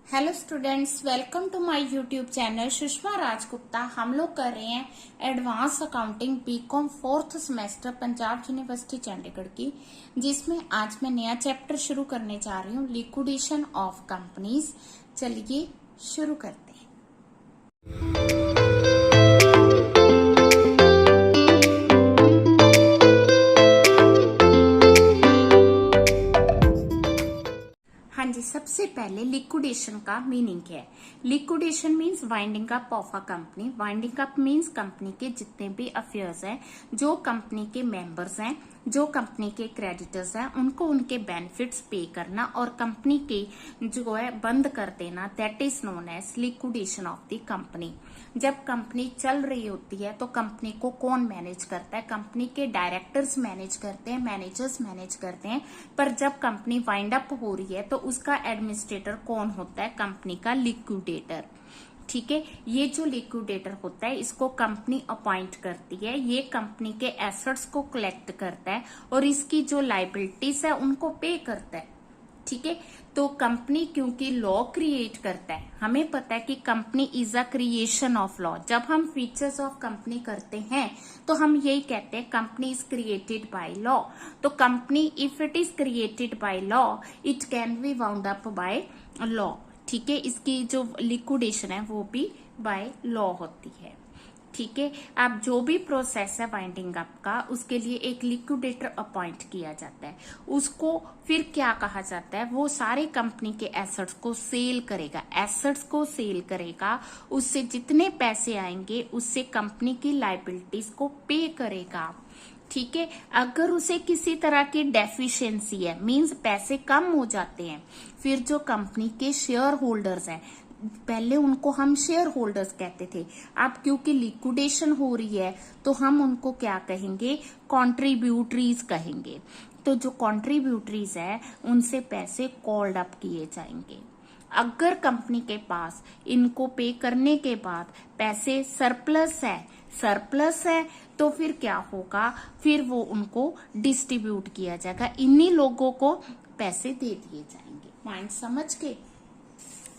Hello students, welcome to my YouTube channel Sushma Rajgupta. हम लोग कर रहे हैं advance accounting BCom 4th semester Punjab university Chandigarh की, जिसमें आज मैं नया चैप्टर शुरू करने जा रही हूँ, लिक्विडेशन ऑफ कंपनीज। चलिए शुरू करते हैं। हाँ जी, सबसे पहले लिक्विडेशन का मीनिंग क्या है। Liquidation means winding up of a company. Winding up means company के जितने भी अफेयर्स हैं, जो कंपनी के मेंबर्स हैं, जो कंपनी के क्रेडिटर्स हैं, उनको उनके बेनिफिट्स पे करना और कंपनी के जो है बंद कर देना, that is known as liquidation of the company. जब कंपनी चल रही होती है तो कंपनी को कौन मैनेज करता है? कंपनी के डायरेक्टर्स मैनेज करते हैं, मैनेजर्स मैनेज करते हैं। पर जब कंपनी वाइंड अप हो रही है तो उसका एडमिनिस्ट्रेटर कौन होता है? कंपनी का लिक्विडेटर। ठीक है, ये जो लिक्विडेटर होता है इसको कंपनी अपॉइंट करती है। ये कंपनी के एसेट्स को कलेक्ट करता है और इसकी जो लाइबिलिटीज है उनको पे करता है। ठीक है, तो कंपनी क्योंकि लॉ क्रिएट करता है, हमें पता है कि company is a creation of law. जब हम फीचर्स ऑफ कंपनी करते हैं तो हम यही कहते हैं company is created by law. तो company if it is created by law, it can be wound up by law. ठीक है, इसकी जो लिक्विडेशन है वो भी बाय लॉ होती है। ठीक है, अब जो भी प्रोसेस है वाइंडिंग अप का, उसके लिए एक लिक्विडेटर अपॉइंट किया जाता है। उसको फिर क्या कहा जाता है? वो सारे कंपनी के एसेट्स को सेल करेगा, एसेट्स को सेल करेगा। उससे जितने पैसे आएंगे उससे कंपनी की लाइबिलिटीज को पे करेगा। ठीक है, अगर उसे किसी तरह की डेफिशिएंसी है, मींस पैसे कम हो जाते हैं, फिर जो कंपनी के शेयर होल्डर्स हैं, पहले उनको हम शेयर होल्डर्स कहते थे, अब क्योंकि लिक्विडेशन हो रही है तो हम उनको क्या कहेंगे? कॉन्ट्रीब्यूटरीज कहेंगे। तो जो कॉन्ट्रीब्यूटरीज है उनसे पैसे कॉल्ड अप किए जाएंगे। अगर कंपनी के पास इनको पे करने के बाद पैसे सरप्लस है तो फिर क्या होगा? फिर वो उनको डिस्ट्रीब्यूट किया जाएगा, इन्हीं लोगों को पैसे दे दिए जाएंगे। पॉइंट समझ के?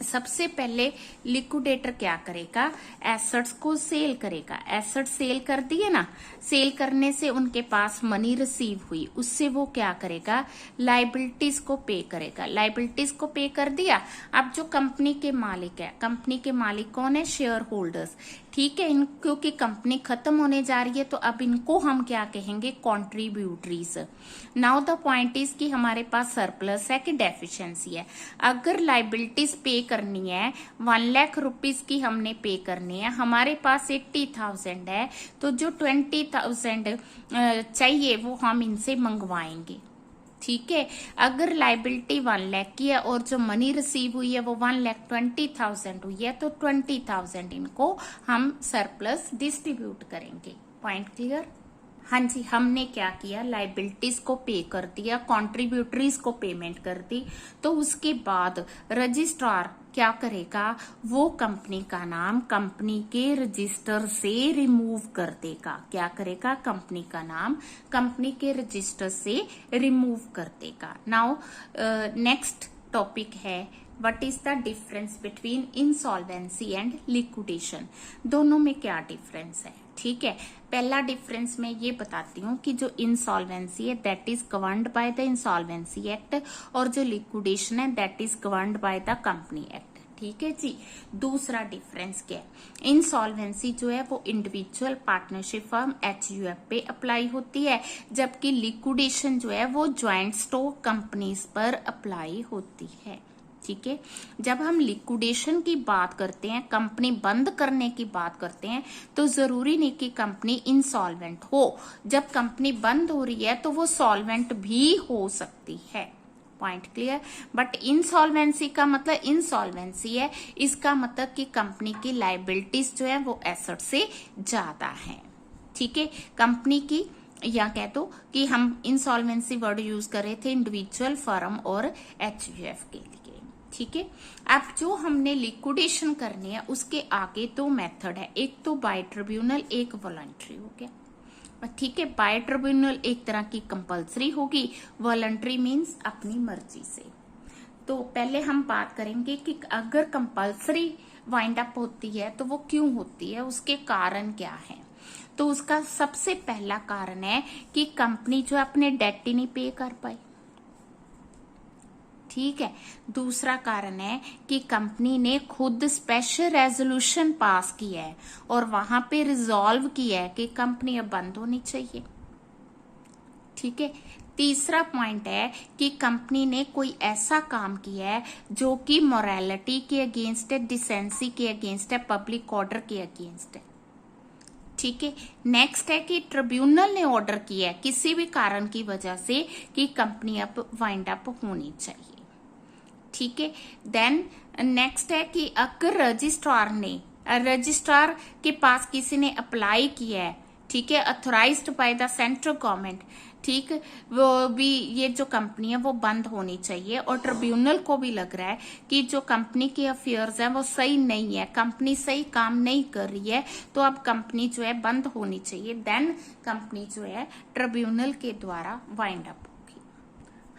सबसे पहले लिक्विडेटर क्या करेगा? एसेट्स को सेल करेगा। एसेट सेल कर दिए ना, सेल करने से उनके पास मनी रिसीव हुई, उससे वो क्या करेगा? लाइबिलिटीज को पे करेगा। लाइबिलिटीज को पे कर दिया। अब जो कंपनी के मालिक है, कंपनी के मालिक कौन है? Share holders. ठीक है, क्योंकि कंपनी खत्म होने जा रही है तो अब इनको हम क्या कहेंगे? Contributories. Now the point is कि हमारे पास सरप्लस है कि डेफिशिएंसी है। अगर लाइबिलिटीज पे करनी है, 1 लाख रुपीज की हमने पे करनी है, हमारे पास 80,000 है, तो जो 20,000 चाहिए वो हम इनसे मंगवाएंगे। ठीक है, अगर लाइबिलिटी 1 लाख की है और जो मनी रिसीव हुई है वो 1,20,000 हुई है, तो 20,000 इनको हम सरप्लस डिस्ट्रीब्यूट करेंगे। Point clear? हाँ जी, हमने क्या किया? लाइबिलिटीज को पे कर दिया, कॉन्ट्रीब्यूटरीज को पेमेंट कर दी। तो उसके बाद रजिस्ट्रार क्या करेगा? वो कंपनी का नाम कंपनी के रजिस्टर से रिमूव कर देगा। क्या करेगा? कंपनी का नाम कंपनी के रजिस्टर से रिमूव कर देगा। नाउ नेक्स्ट टॉपिक है, what is the difference between insolvency and liquidation. दोनों में क्या डिफरेंस है? ठीक है, पहला डिफरेंस मैं ये बताती हूँ कि जो इंसॉल्वेंसी है that is governed by the insolvency act, और जो लिक्विडेशन है that is governed by the company act. ठीक है जी। दूसरा डिफरेंस क्या है? इंसॉल्वेंसी जो है वो इंडिविजुअल पार्टनरशिप फर्म HUF पे अप्लाई होती है, जबकि लिक्विडेशन जो है वो ज्वाइंट स्टॉक कंपनीज पर अप्लाई होती है। ठीक है, जब हम लिक्विडेशन की बात करते हैं, कंपनी बंद करने की बात करते हैं, तो जरूरी नहीं कि कंपनी इंसॉल्वेंट हो। जब कंपनी बंद हो रही है तो वो सॉल्वेंट भी हो सकती है। Point clear? बट इंसॉल्वेंसी का मतलब इंसॉल्वेंसी है, इसका मतलब कि कंपनी की लाइबिलिटीज जो है वो एसेट से ज्यादा है। ठीक है, कंपनी की, या कह दो कि हम इंसॉल्वेंसी वर्ड यूज कर रहे थे इंडिविजुअल फर्म और HUF के लिए। ठीक है, अब जो हमने लिक्विडेशन करनी है उसके आगे 2 मेथड है, एक तो बाय ट्रिब्यूनल, एक वॉलंटरी हो गया। ठीक है, बाय ट्रिब्यूनल एक तरह की कंपलसरी होगी, वॉलंटरी मीन्स अपनी मर्जी से। तो पहले हम बात करेंगे कि अगर कंपल्सरी वाइंड अप होती है तो वो क्यों होती है, उसके कारण क्या है। तो उसका सबसे पहला कारण है कि कंपनी जो अपने डेट ही नहीं पे कर पाई, ठीक है। दूसरा कारण है कि कंपनी ने खुद स्पेशल रेजोल्यूशन पास किया है और वहां पे रिजॉल्व किया है कि कंपनी अब बंद होनी चाहिए, ठीक है। तीसरा पॉइंट है कि कंपनी ने कोई ऐसा काम किया है जो कि मोरालिटी के अगेंस्ट है, डिसेंसी के अगेंस्ट है, पब्लिक ऑर्डर के अगेंस्ट है, ठीक है। नेक्स्ट है कि ट्रिब्यूनल ने ऑर्डर किया है किसी भी कारण की वजह से कि कंपनी अब वाइंड अप होनी चाहिए, ठीक है। देन नेक्स्ट है कि अगर रजिस्ट्रार के पास किसी ने अप्लाई किया है, ठीक है, authorised by the central government, ठीक, वो भी ये जो कंपनी है वो बंद होनी चाहिए। और ट्रिब्यूनल को भी लग रहा है कि जो कंपनी के अफेयर्स हैं वो सही नहीं है, कंपनी सही काम नहीं कर रही है, तो अब कंपनी जो है बंद होनी चाहिए। देन कंपनी जो है ट्रिब्यूनल के द्वारा वाइंड अप।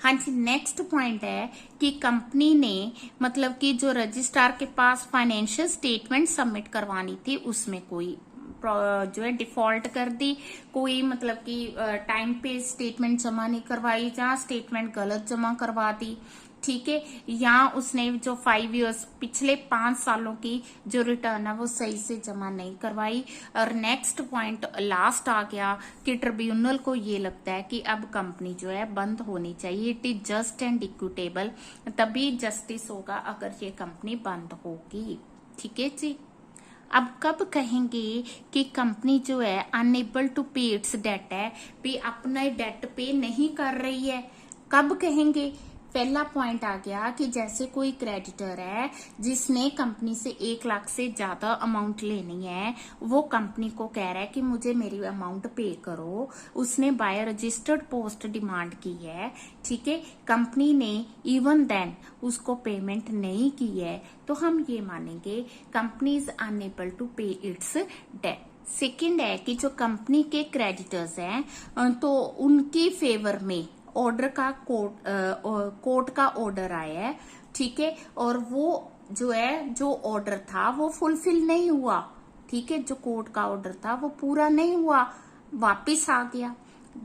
हाँ जी, नेक्स्ट पॉइंट है कि कंपनी ने मतलब कि जो रजिस्ट्रार के पास फाइनेंशियल स्टेटमेंट सबमिट करवानी थी उसमें कोई जो है डिफॉल्ट कर दी, कोई मतलब कि टाइम पे स्टेटमेंट जमा नहीं करवाई, जहाँ स्टेटमेंट गलत जमा करवा दी, ठीक है। या उसने जो 5 इयर्स पिछले 5 सालों की जो रिटर्न है वो सही से जमा नहीं करवाई। और नेक्स्ट पॉइंट लास्ट आ गया कि ट्रिब्यूनल को ये लगता है कि अब कंपनी जो है बंद होनी चाहिए, it is just and equitable, तभी जस्टिस होगा अगर ये कंपनी बंद होगी, ठीक है जी। अब कब कहेंगे कि कंपनी जो है अनएबल टू पे इट्स डेट है, भी अपना डेट पे नहीं कर रही है, कब कहेंगे। पहला पॉइंट आ गया कि जैसे कोई क्रेडिटर है जिसने कंपनी से 1 लाख से ज्यादा अमाउंट लेनी है, वो कंपनी को कह रहा है कि मुझे मेरी अमाउंट पे करो, उसने बाय रजिस्टर्ड पोस्ट डिमांड की है, ठीक है, कंपनी ने इवन देन उसको पेमेंट नहीं की है, तो हम ये मानेंगे कंपनी इज अनएबल टू पे इट्स डेट। सेकेंड है कि जो कंपनी के क्रेडिटर्स हैं तो उनकी फेवर में ऑर्डर का कोर्ट का ऑर्डर आया है, ठीक है, और वो जो है जो ऑर्डर था वो फुलफिल नहीं हुआ, ठीक है, जो कोर्ट का ऑर्डर था वो पूरा नहीं हुआ, वापिस आ गया,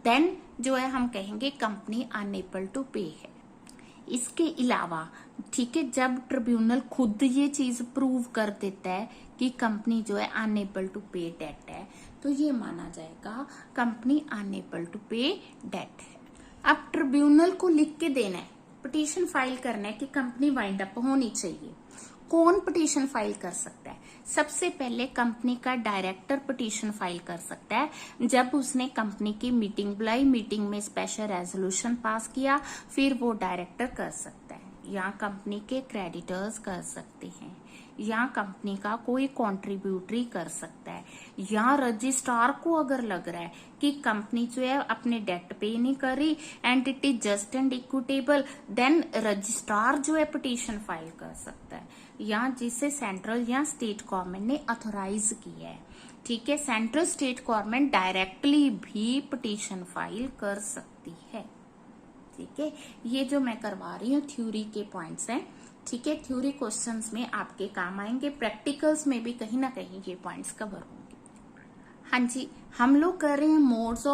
देन जो है हम कहेंगे कंपनी अनएबल टू पे है। इसके अलावा, ठीक है, जब ट्रिब्यूनल खुद ये चीज प्रूव कर देता है कि कंपनी जो है अनएबल टू पे डेट है, तो ये माना जाएगा कंपनी अनएबल टू पे डेट है। अब ट्रिब्यूनल को लिख के देना है, पिटीशन फाइल करना है कि कंपनी वाइंड अप होनी चाहिए। कौन पिटीशन फाइल कर सकता है? सबसे पहले कंपनी का डायरेक्टर पिटीशन फाइल कर सकता है जब उसने कंपनी की मीटिंग बुलाई, मीटिंग में स्पेशल रेजोल्यूशन पास किया, फिर वो डायरेक्टर कर सकता है, या कंपनी के क्रेडिटर्स कर सकते हैं, या कंपनी का कोई कॉन्ट्रीब्यूटरी कर सकता है, या रजिस्ट्रार को अगर लग रहा है कि कंपनी जो है अपने डेट पे नहीं कर रही and it is just and equitable, then registrar जो है पिटीशन फाइल कर सकता है, या जिसे सेंट्रल या स्टेट गवर्नमेंट ने अथोराइज किया है, ठीक है। सेंट्रल स्टेट गवर्नमेंट डायरेक्टली भी पिटीशन फाइल कर सकती है, ठीक है। ये जो मैं करवा रही हूँ थ्योरी के पॉइंट्स हैं, ठीक है, थ्योरी क्वेश्चंस में आपके काम आएंगे, प्रैक्टिकल्स में भी कहीं ना कहीं ये पॉइंट्स कवर होंगे। हाँ जी, हम लोग कर रहे हैं modes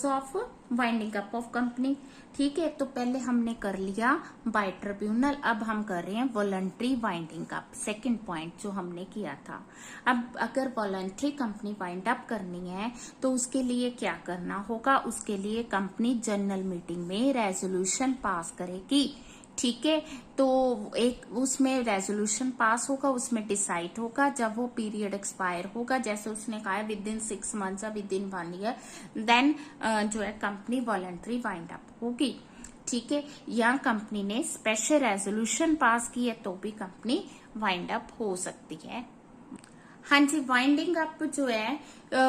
of winding up of company, ठीक है। तो पहले हमने कर लिया बाय ट्रिब्यूनल, अब हम कर रहे हैं voluntary winding up, second point जो हमने किया था। अब अगर वॉलंटरी कंपनी वाइंड अप करनी है तो उसके लिए क्या करना होगा, उसके लिए कंपनी जनरल मीटिंग में रेजोल्यूशन पास करेगी, ठीक है। तो एक उसमें रेजोल्यूशन पास होगा, उसमें डिसाइड होगा जब वो पीरियड एक्सपायर होगा, जैसे उसने कहा है विद इन 6 मंथ्स या विद इन 1 ईयर, देन जो है कंपनी वॉलंटरी वाइंड अप होगी, ठीक है। या कंपनी ने स्पेशल रेजोल्यूशन पास की है तो भी कंपनी वाइंड अप हो सकती है। हाँ जी, वाइंडिंग अप जो है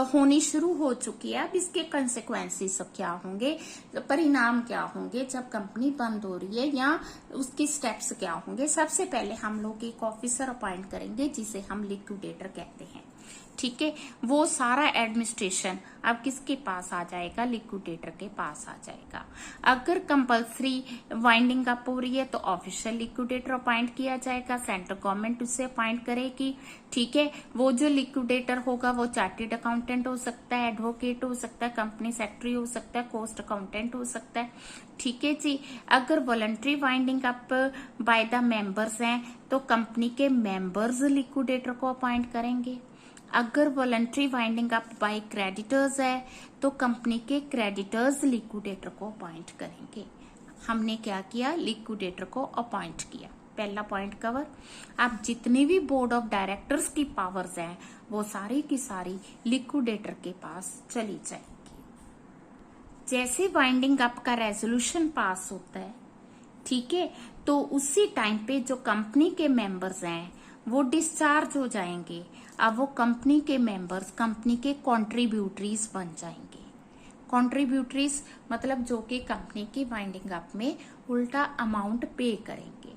होनी शुरू हो चुकी है। अब इसके कंसिक्वेंसेस क्या होंगे, परिणाम क्या होंगे जब कंपनी बंद हो रही है, या उसके स्टेप्स क्या होंगे। सबसे पहले हम लोग एक ऑफिसर अपॉइंट करेंगे जिसे हम लिक्विडेटर कहते हैं, ठीक है, वो सारा एडमिनिस्ट्रेशन अब किसके पास आ जाएगा, लिक्विडेटर के पास आ जाएगा। अगर कंपल्सरी वाइंडिंग अप हो रही है तो ऑफिशियल लिक्विडेटर अपॉइंट किया जाएगा, सेंट्रल गवर्नमेंट उसे अपॉइंट करेगी। ठीक है, वो जो लिक्विडेटर होगा वो चार्टेड अकाउंटेंट हो सकता है, एडवोकेट हो सकता है, कंपनी सेक्रेटरी हो सकता है, कॉस्ट अकाउंटेंट हो सकता है। ठीक है जी, अगर voluntary winding up by the members हैं तो कंपनी के मेंबर्स लिक्विडेटर को अपॉइंट करेंगे। अगर voluntary winding up by creditors है तो कंपनी के क्रेडिटर्स लिक्विडेटर को अपॉइंट करेंगे। हमने क्या किया, लिक्विडेटर को अपॉइंट किया, पहला पॉइंट कवर। अब जितने भी बोर्ड ऑफ डायरेक्टर्स की पावर्स हैं वो सारी की सारी लिक्विडेटर के पास चली जाएगी। जैसे वाइंडिंग अप का रेजोल्यूशन पास होता है, ठीक है, तो उसी टाइम पे जो कंपनी के मेंबर्स हैं वो डिस्चार्ज हो जाएंगे। अब वो कंपनी के मेंबर्स कंपनी के कॉन्ट्रीब्यूटरीज बन जाएंगे। कॉन्ट्रीब्यूटरीज मतलब जो कि कंपनी की वाइंडिंग अप में उल्टा अमाउंट पे करेंगे।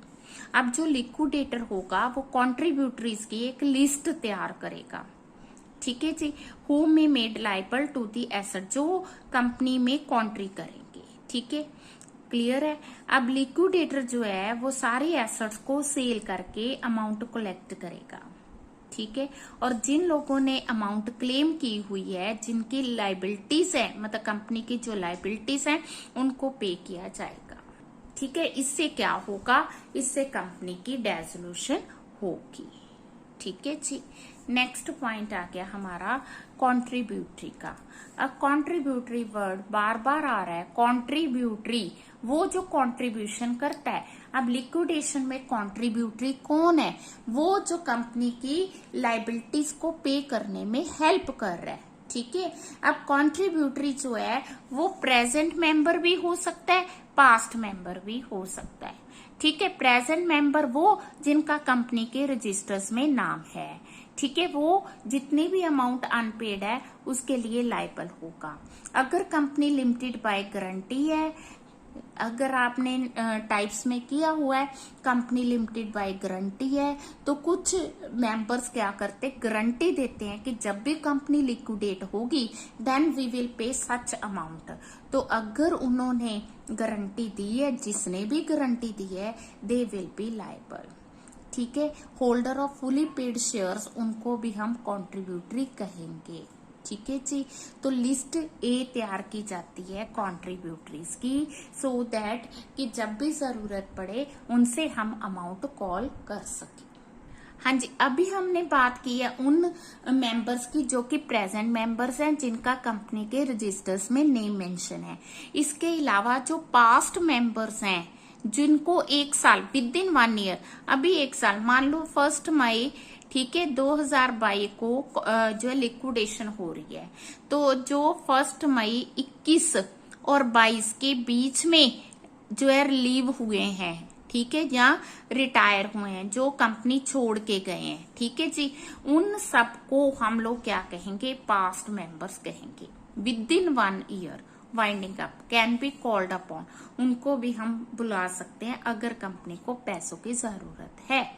अब जो लिक्विडेटर होगा वो कॉन्ट्रीब्यूटरीज की एक लिस्ट तैयार करेगा। ठीक है जी, who may made liable to the asset, जो कंपनी में कॉन्ट्री करेंगे। ठीक है, क्लियर है। अब लिक्विडेटर जो है वो सारी एसेट्स को सेल करके अमाउंट कलेक्ट करेगा। ठीक है, और जिन लोगों ने अमाउंट क्लेम की हुई है, जिनकी लाइबिलिटीज है, मतलब कंपनी की जो लाइबिलिटीज हैं उनको पे किया जाएगा। ठीक है, इससे क्या होगा, इससे कंपनी की डेसोल्यूशन होगी। ठीक है जी, नेक्स्ट पॉइंट आ गया हमारा कॉन्ट्रीब्यूटरी का। अब कॉन्ट्रीब्यूटरी वर्ड बार बार आ रहा है, कॉन्ट्रीब्यूटरी वो जो कंट्रीब्यूशन करता है। अब लिक्विडेशन में कॉन्ट्रीब्यूटरी कौन है, वो जो कंपनी की लाइबिलिटीज को पे करने में हेल्प कर रहा है। ठीक है, अब कॉन्ट्रीब्यूटरी जो है वो प्रेजेंट मेंबर भी हो सकता है, पास्ट मेंबर भी हो सकता है। ठीक है, प्रेजेंट मेंबर वो जिनका कंपनी के रजिस्टर्स में नाम है। ठीक है, वो जितनी भी अमाउंट अनपेड है उसके लिए लायबल होगा। अगर कंपनी लिमिटेड बाय गारंटी है, अगर आपने टाइप्स में किया हुआ है कंपनी लिमिटेड बाय गारंटी है, तो कुछ मेंबर्स क्या करते, गारंटी देते हैं कि जब भी कंपनी लिक्विडेट होगी then we will pay such amount. तो अगर उन्होंने गारंटी दी है, जिसने भी गारंटी दी है, दे विल बी लायबल। ठीक है, holder of fully paid shares उनको भी हम कॉन्ट्रीब्यूटरी कहेंगे। ठीक है जी, तो लिस्ट ए तैयार की जाती है कॉन्ट्रीब्यूटरीज की, सो दैट कि जब भी जरूरत पड़े उनसे हम अमाउंट कॉल कर सके। हाँ जी, अभी हमने बात की है उन मेंबर्स की जो कि प्रेजेंट मेंबर्स हैं, जिनका कंपनी के रजिस्टर्स में नेम मेंशन है। इसके अलावा जो पास्ट मेंबर्स हैं, जिनको एक साल विद इन 1 ईयर, अभी एक साल मान लो 1 मई, ठीक है, 2022 को जो है लिक्विडेशन हो रही है, तो जो 1 मई 21 और 22 के बीच में जो है रिलीव हुए हैं, ठीक है, या रिटायर हुए हैं, जो कंपनी छोड़ के गए हैं, ठीक है जी, उन सबको हम लोग क्या कहेंगे, पास्ट मेंबर्स कहेंगे। With in 1 year winding up can be called upon, उनको भी हम बुला सकते हैं अगर कंपनी को पैसों की जरूरत है।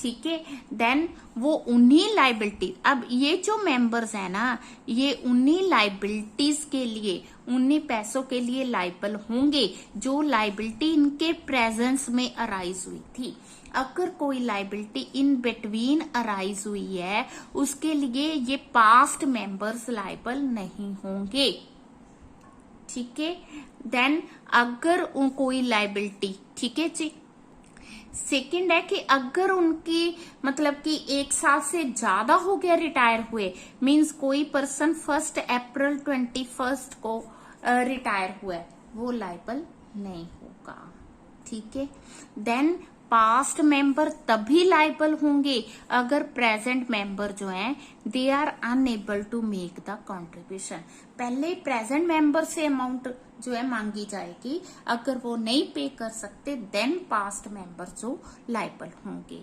ठीक है, देन वो उन्हीं लाइबिलिटी, अब ये जो मेंबर्स है ना, ये उन्हीं लाइबिलिटीज के लिए, उन्हीं पैसों के लिए लाइबल होंगे जो लाइबिलिटी इनके प्रेजेंस में अराइज हुई थी। अगर कोई लाइबिलिटी इन बिटवीन अराइज हुई है, उसके लिए ये पास्ट मेंबर्स लाइबल नहीं होंगे। ठीक है, देन अगर कोई लाइबिलिटी, ठीक है जी, सेकंड है कि अगर उनकी मतलब कि 1 साल से ज्यादा हो गया रिटायर हुए, मींस कोई पर्सन 1 अप्रैल 21 को रिटायर हुआ है, वो लायबल नहीं होगा। ठीक है, देन पास्ट मेंबर तभी लायबल होंगे अगर प्रेजेंट मेंबर जो हैं they are unable to make the contribution. पहले प्रेजेंट मेंबर से अमाउंट जो है मांगी जाएगी, अगर वो नहीं पे कर सकते देन पास्ट मेंबर जो लायबल होंगे।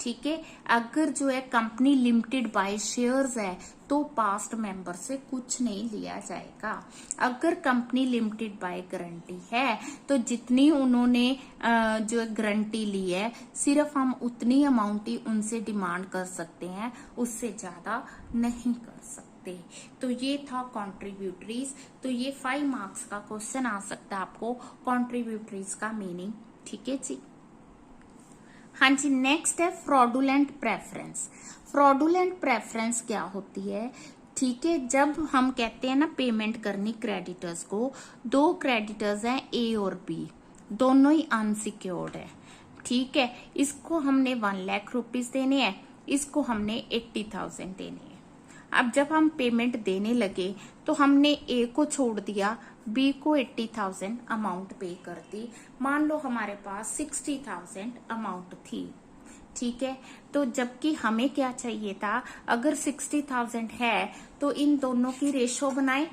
ठीक है। अगर जो है कंपनी लिमिटेड बाय शेयर्स है तो पास्ट मेंबर से कुछ नहीं लिया जाएगा। अगर कंपनी लिमिटेड बाय गारंटी है तो जितनी उन्होंने जो गारंटी ली है सिर्फ हम उतनी अमाउंट ही उनसे डिमांड कर सकते हैं, उससे ज्यादा नहीं कर सकते। तो ये था कॉन्ट्रीब्यूटरीज। तो ये 5 मार्क्स का क्वेश्चन आ सकता है आपको, कॉन्ट्रीब्यूटरीज का मीनिंग। ठीक है जी। हाँ जी, नेक्स्ट है फ्रॉडुलेंट प्रेफरेंस। फ्रॉडुलेंट प्रेफरेंस क्या होती है? ठीक है, जब हम कहते हैं ना पेमेंट करनी क्रेडिटर्स को, 2 क्रेडिटर्स हैं ए और बी, दोनों ही अनसिक्योर्ड है। ठीक है, इसको हमने 1 लाख रुपीज देने हैं, इसको हमने 80,000 देने हैं। अब जब हम पेमेंट देने लगे तो हमने ए को छोड़ दिया, बी को 80,000 अमाउंट पे कर दी। मान लो हमारे पास 60,000 अमाउंट थी। ठीक है, तो जबकि हमें क्या चाहिए था, अगर 60,000 है तो इन दोनों की रेशो बनाए।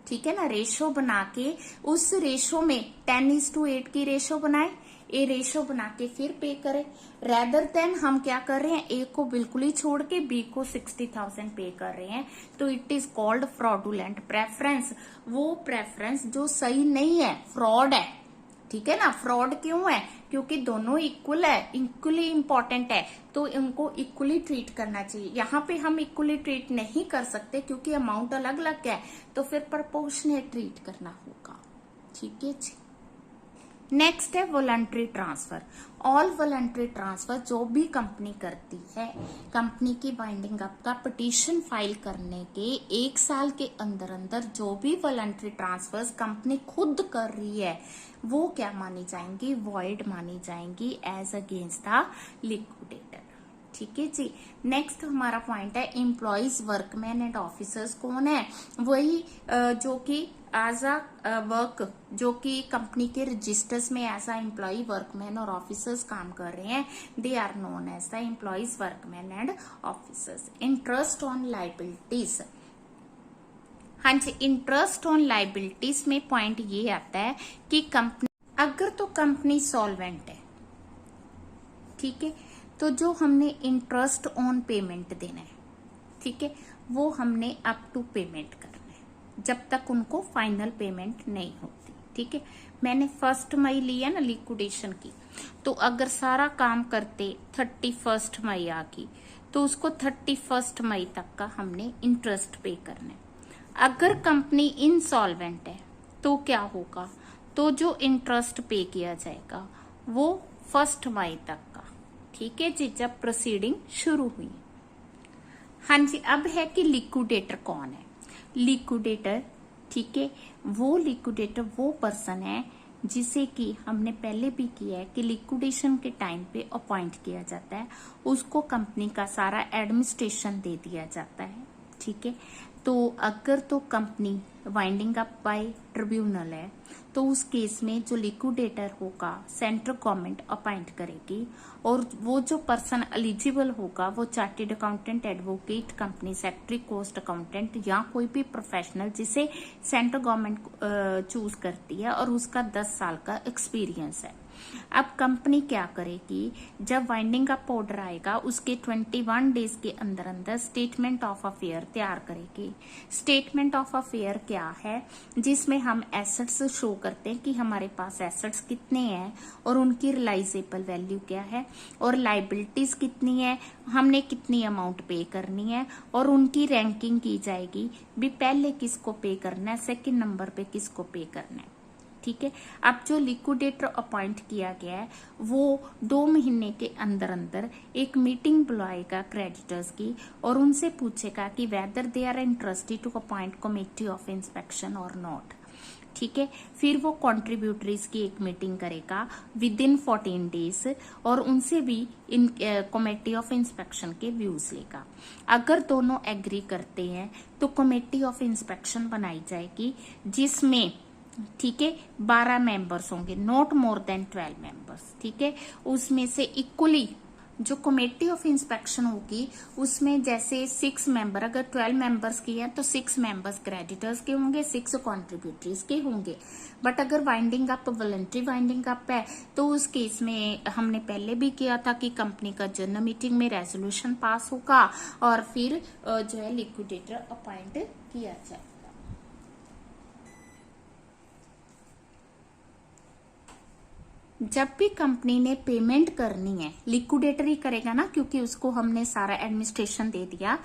ठीक है ना, रेशो बना के उस रेशो में 10:8 की रेशो बनाए, ए रेशो बना के फिर पे करें। रेदर देन हम क्या कर रहे हैं, ए को बिल्कुल ही छोड़ के बी को 60,000 पे कर रहे हैं। तो it is called fraudulent preference. वो प्रेफरेंस जो सही नहीं है, फ्रॉड है। ठीक है ना, फ्रॉड क्यों है? क्योंकि दोनों इक्वल है, इक्वली इंपॉर्टेंट है, तो इनको इक्वली ट्रीट करना चाहिए। यहाँ पे हम इक्वली ट्रीट नहीं कर सकते क्योंकि अमाउंट अलग अलग है, तो फिर प्रोपोर्शनेट ट्रीट करना होगा। ठीक है जी। नेक्स्ट है voluntary transfer. All voluntary transfer जो भी कंपनी करती है, कंपनी की बाइंडिंग अप का पिटीशन फाइल करने के 1 साल के अंदर अंदर जो भी वॉलंटरी ट्रांसफर्स कंपनी खुद कर रही है वो क्या मानी जाएंगी, वॉइड मानी जाएंगी एज अगेंस्ट द लिक्विडेटर। ठीक है जी। नेक्स्ट हमारा पॉइंट है एम्प्लॉइज, वर्कमैन एंड ऑफिसर्स। कौन है? वही जो कि एज अ वर्क, जो कि कंपनी के रजिस्टर्स में एज अ एम्प्लॉय, वर्कमैन और ऑफिसर्स काम कर रहे हैं। They are known as the employees, workman and officers. Interest on liabilities. हाँ जी, इंटरेस्ट ऑन लाइबिलिटीज में पॉइंट ये आता है कि कंपनी, अगर तो कंपनी सॉल्वेंट है, ठीक है, तो जो हमने इंटरेस्ट ऑन पेमेंट देना है, ठीक है, वो हमने अप टू पेमेंट करना है जब तक उनको फाइनल पेमेंट नहीं होती। ठीक है, मैंने 1 मई लिया ना लिक्विडेशन की, तो अगर सारा काम करते 31 मई आ गई तो उसको 31 मई तक का हमने इंटरेस्ट पे करना है। अगर कंपनी इनसॉल्वेंट है तो क्या होगा, तो जो इंटरेस्ट पे किया जाएगा वो 1 मई तक का। ठीक है जी, जब प्रोसीडिंग शुरू हुई। हाँ जी, अब है कि लिक्विडेटर कौन है। लिक्विडेटर, ठीक है, वो लिक्विडेटर वो पर्सन है जिसे कि हमने पहले भी किया है कि लिक्विडेशन के टाइम पे अपॉइंट किया जाता है, उसको कंपनी का सारा एडमिनिस्ट्रेशन दे दिया जाता है। ठीक है, तो अगर तो company winding up by tribunal है तो उस केस में जो लिक्विडेटर होगा सेंट्रल गवर्नमेंट अपॉइंट करेगी, और वो जो पर्सन एलिजिबल होगा वो chartered accountant, advocate, company secretary, cost accountant या कोई भी प्रोफेशनल जिसे सेंट्रल गवर्नमेंट चूज करती है और उसका 10 साल का एक्सपीरियंस है। अब कंपनी क्या करेगी, जब वाइंडिंग अप ऑर्डर आएगा उसके 21 डेज के अंदर अंदर स्टेटमेंट ऑफ अफेयर तैयार करेगी। स्टेटमेंट ऑफ अफेयर क्या है, जिसमें हम एसेट्स शो करते हैं कि हमारे पास एसेट्स कितने हैं और उनकी रिलाइजेबल वैल्यू क्या है, और लाइबिलिटीज कितनी है, हमने कितनी अमाउंट पे करनी है, और उनकी रैंकिंग की जाएगी भी पहले किसको पे करना है, सेकंड नंबर पे किसको पे करना है। ठीक है, अब जो लिक्विडेटर अपॉइंट किया गया है वो 2 महीने के अंदर अंदर एक मीटिंग बुलाएगा क्रेडिटर्स की और उनसे पूछेगा कि whether they are interested to appoint committee of inspection और नॉट। ठीक है, फिर वो कॉन्ट्रीब्यूटरीज की एक मीटिंग करेगा विद इन 14 डेज और उनसे भी इन कमेटी ऑफ इंस्पेक्शन के व्यूज लेगा। अगर दोनों एग्री करते हैं तो कमेटी ऑफ इंस्पेक्शन बनाई जाएगी जिसमें, ठीक है, 12 मेंबर्स होंगे, नॉट मोर देन 12 मेंबर्स। ठीक है, उसमें से इक्वली जो कमेटी ऑफ इंस्पेक्शन होगी उसमें जैसे 6 मेंबर, अगर 12 मेंबर्स की है तो 6 मेंबर्स क्रेडिटर्स के होंगे, 6 कॉन्ट्रीब्यूटरीज के होंगे। बट अगर winding up voluntary winding up है तो उस केस में हमने पहले भी किया था कि कंपनी का जनरल मीटिंग में रेजोल्यूशन पास होगा और फिर जो है लिक्विडेटर अपॉइंट किया जाए। जब भी कंपनी ने पेमेंट करनी है, लिक्विडेटर ही करेगा ना, क्योंकि उसको हमने सारा एडमिनिस्ट्रेशन दे दिया,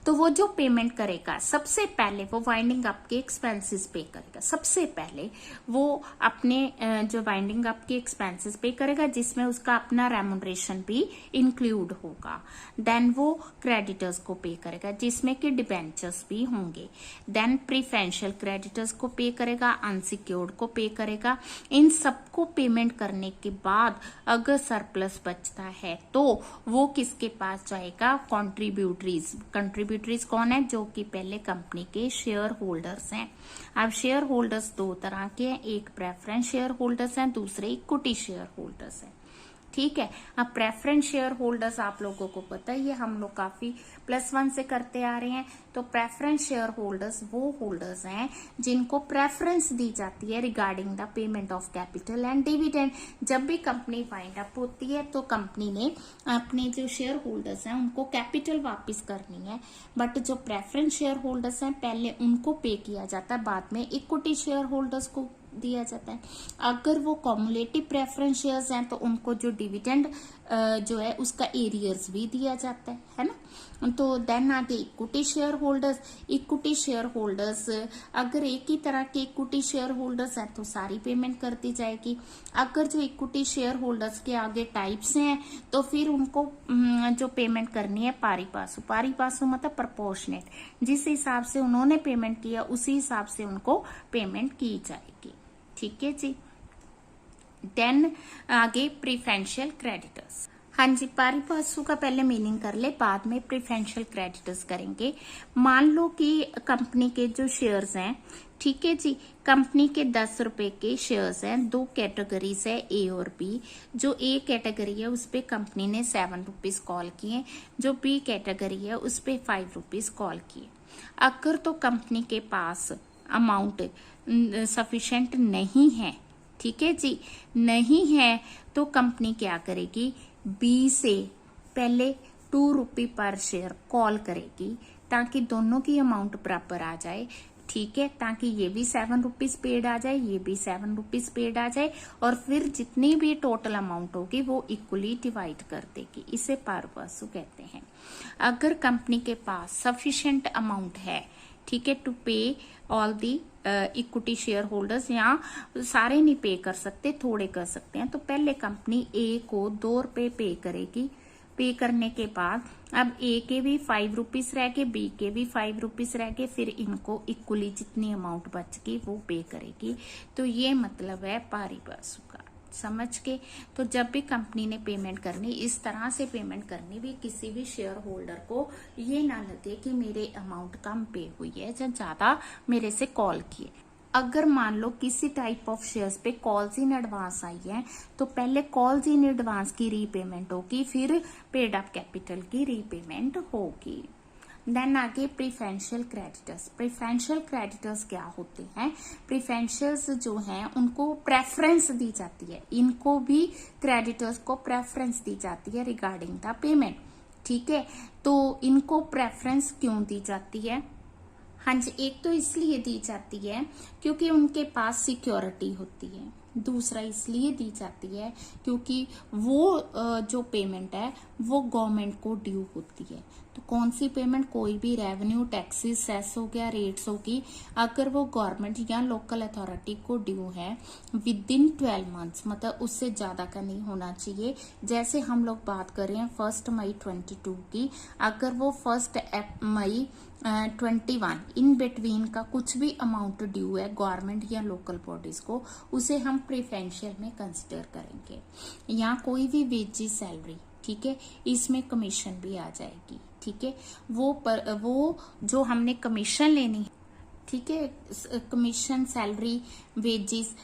तो वो जो पेमेंट करेगा सबसे पहले वो वाइंडिंग अप के एक्सपेंसेस पे करेगा। सबसे पहले वो अपने जो वाइंडिंग अप के एक्सपेंसेस पे करेगा जिसमें उसका अपना रेम्युनरेशन भी इंक्लूड होगा। देन वो क्रेडिटर्स को पे करेगा जिसमें कि डिबेंचर्स भी होंगे। देन प्रीफरेंशियल क्रेडिटर्स को पे करेगा, अनसिक्योर्ड को पे करेगा। इन सबको पेमेंट करने के बाद अगर सरप्लस बचता है तो वो किसके पास जाएगा? कॉन्ट्रीब्यूटरीज। कॉन्ट्रीब्यूटरीज कौन है? जो कि पहले कंपनी के शेयर होल्डर्स हैं। अब शेयर होल्डर्स दो तरह के हैं, एक प्रेफरेंस शेयर होल्डर्स हैं, दूसरे इक्विटी शेयर होल्डर्स हैं। ठीक है। अब प्रेफरेंस शेयर होल्डर्स आप लोगों को पता ही है, हम लोग काफी +1 से करते आ रहे हैं। तो प्रेफरेंस शेयर होल्डर्स वो होल्डर्स हैं जिनको प्रेफरेंस दी जाती है regarding the payment of capital and dividend. जब भी कंपनी वाइंड अप होती है तो कंपनी ने अपने जो शेयर होल्डर्स हैं उनको कैपिटल वापस करनी है, बट जो प्रेफरेंस शेयर होल्डर्स हैं पहले उनको पे किया जाता है, बाद में इक्विटी शेयर होल्डर्स को दिया जाता है। अगर वो कॉमुलेटिव प्रेफरेंस शेयर्स हैं तो उनको जो डिविडेंड जो है उसका एरियर्स भी दिया जाता है ना। तो देन आगे equity share holders. Equity share holders अगर एक ही तरह के इक्विटी शेयर होल्डर्स हैं तो सारी पेमेंट कर दी जाएगी। अगर जो इक्विटी शेयर होल्डर्स के आगे टाइप्स हैं तो फिर उनको जो पेमेंट करनी है पारी पासु। पारी पासु मतलब प्रोपोर्शनेट, जिस हिसाब से उन्होंने पेमेंट किया उसी हिसाब से उनको पेमेंट की जाएगी। ठीक है जी। देन आगे प्रीफरेंशियल क्रेडिटर्स। हाँ जी, पारी पासु का पहले मीनिंग कर ले, बाद में प्रीफरेंशियल क्रेडिटर्स करेंगे। मान लो कि कंपनी के जो शेयर्स हैं, ठीक है जी, कंपनी के 10 रुपए के शेयर्स हैं। दो कैटेगरीज है, ए और बी। जो ए कैटेगरी है उस पे कंपनी ने 7 रुपीज कॉल किए, जो बी कैटेगरी है उस पे 5 रुपीज कॉल किए। अगर तो कंपनी के पास अमाउंट सफिशिएंट नहीं है, ठीक है जी, नहीं है, तो कंपनी क्या करेगी? बी से पहले 2 रुपये पर शेयर कॉल करेगी ताकि दोनों की अमाउंट बराबर आ जाए। ठीक है, ताकि ये भी 7 रुपीज पेड आ जाए, ये भी 7 रुपीज पेड आ जाए, और फिर जितनी भी टोटल अमाउंट होगी वो इक्वली डिवाइड कर देगी। इसे पारी पासु कहते हैं। अगर कंपनी के पास सफिशिएंट अमाउंट है, ठीक है, टू पे all the equity share holders, या सारे नहीं पे कर सकते, थोड़े कर सकते हैं, तो पहले कंपनी ए को 2 रुपए पे करेगी। पे करने के बाद अब ए के भी 5 रुपीज रह गए, बी के भी 5 रुपीज रह गए, फिर इनको इक्वली जितनी अमाउंट बच गई वो पे करेगी। तो ये मतलब है पारी पासु का, समझ के। तो जब भी कंपनी ने पेमेंट करनी, इस तरह से पेमेंट करनी भी किसी भी शेयर होल्डर को ये ना लगे कि मेरे अमाउंट कम पे हुई है या ज्यादा मेरे से कॉल किए। अगर मान लो किसी टाइप ऑफ शेयर्स पे कॉल्स इन एडवांस आई है तो पहले कॉल्स इन एडवांस की रीपेमेंट होगी, फिर पेड अप कैपिटल की रीपेमेंट होगी। देन आगे प्रीफरेंशियल क्रेडिटर्स। प्रीफरेंशियल क्रेडिटर्स क्या होते हैं? प्रीफरेंशियल्स जो हैं उनको प्रेफरेंस दी जाती है, इनको भी क्रेडिटर्स को प्रेफरेंस दी जाती है रिगार्डिंग द पेमेंट। ठीक है, तो इनको प्रेफरेंस क्यों दी जाती है? हाँ जी, एक तो इसलिए दी जाती है क्योंकि उनके पास सिक्योरिटी होती है, दूसरा इसलिए दी जाती है क्योंकि वो जो पेमेंट है वो गवर्नमेंट को ड्यू होती है। तो कौन सी पेमेंट? कोई भी रेवेन्यू, टैक्सेस, सेस हो गया, रेट्स होगी, अगर वो गवर्नमेंट या लोकल अथॉरिटी को ड्यू है विद इन 12 मंथ्स, मतलब उससे ज्यादा का नहीं होना चाहिए। जैसे हम लोग बात कर रहे हैं 1 मई 22 की, अगर वो 1 मई 21 इन बिटवीन का कुछ भी अमाउंट ड्यू है गवर्नमेंट या लोकल बॉडीज को, उसे हम प्रीफरेंशियल में कंसिडर करेंगे। यहाँ कोई भी वेजेस, सैलरी, ठीक है, इसमें कमीशन भी आ जाएगी। ठीक है, वो जो हमने कमीशन लेनी है, ठीक है, कमीशन, सैलरी, वेजेस,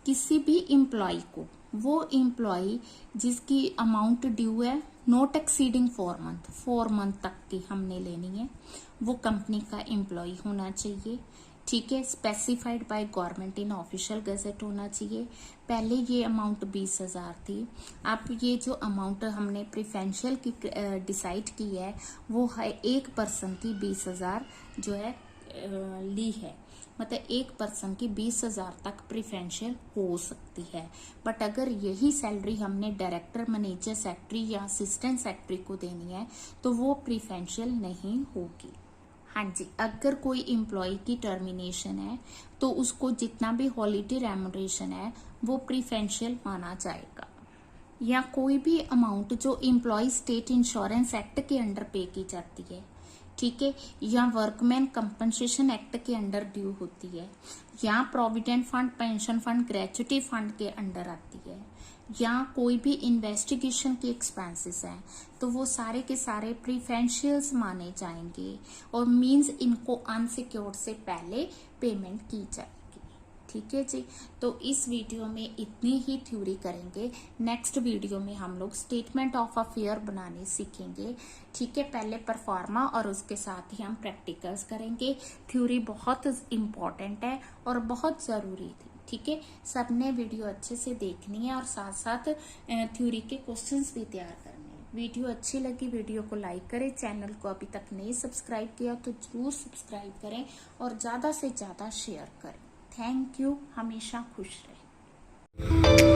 किसी भी एम्प्लॉय को, वो एम्प्लॉय जिसकी अमाउंट ड्यू है नॉट एक्सीडिंग 4 मंथ, 4 मंथ तक की हमने लेनी है, वो कंपनी का एम्प्लॉय होना चाहिए। ठीक है, specified by government in official gazette होना चाहिए। पहले ये अमाउंट 20,000 थी, अब ये जो अमाउंट हमने प्रिफरेंशियल की डिसाइड की है वो है 1 पर्सन की 20,000 जो है ली है, मतलब 1 पर्सन की 20,000 तक प्रिफरेंशियल हो सकती है। बट अगर यही सैलरी हमने डायरेक्टर, मैनेजर, सेक्रेटरी या असिस्टेंट सेक्रेटरी को देनी है तो वो प्रिफरेंशियल नहीं होगी। हाँ जी, अगर कोई एम्प्लॉय की टर्मिनेशन है तो उसको जितना भी हॉलीडे रेम्युनरेशन है वो प्रिफरेंशियल माना जाएगा। या कोई भी अमाउंट जो एम्प्लॉय स्टेट इंश्योरेंस एक्ट के अंडर पे की जाती है, ठीक है, या वर्कमैन कंपनसेशन एक्ट के अंडर ड्यू होती है, या provident fund, pension fund, gratuity fund के अंडर आती है, या कोई भी इन्वेस्टिगेशन के एक्सपेंसेस हैं, तो वो सारे के सारे प्रीफरेंशियल्स माने जाएंगे और मींस इनको अनसिक्योर्ड से पहले पेमेंट की जाएगी। ठीक है जी, तो इस वीडियो में इतनी ही थ्योरी करेंगे। नेक्स्ट वीडियो में हम लोग स्टेटमेंट ऑफ अफेयर बनाने सीखेंगे। ठीक है, पहले परफॉर्मा और उसके साथ ही हम प्रैक्टिकल्स करेंगे। थ्योरी बहुत इम्पोर्टेंट है और बहुत जरूरी थी। ठीक है, सबने वीडियो अच्छे से देखनी है और साथ साथ थ्योरी के क्वेश्चंस भी तैयार करने हैं। वीडियो अच्छी लगी वीडियो को लाइक करें, चैनल को अभी तक नहीं सब्सक्राइब किया तो जरूर सब्सक्राइब करें और ज्यादा से ज्यादा शेयर करें। थैंक यू, हमेशा खुश रहें।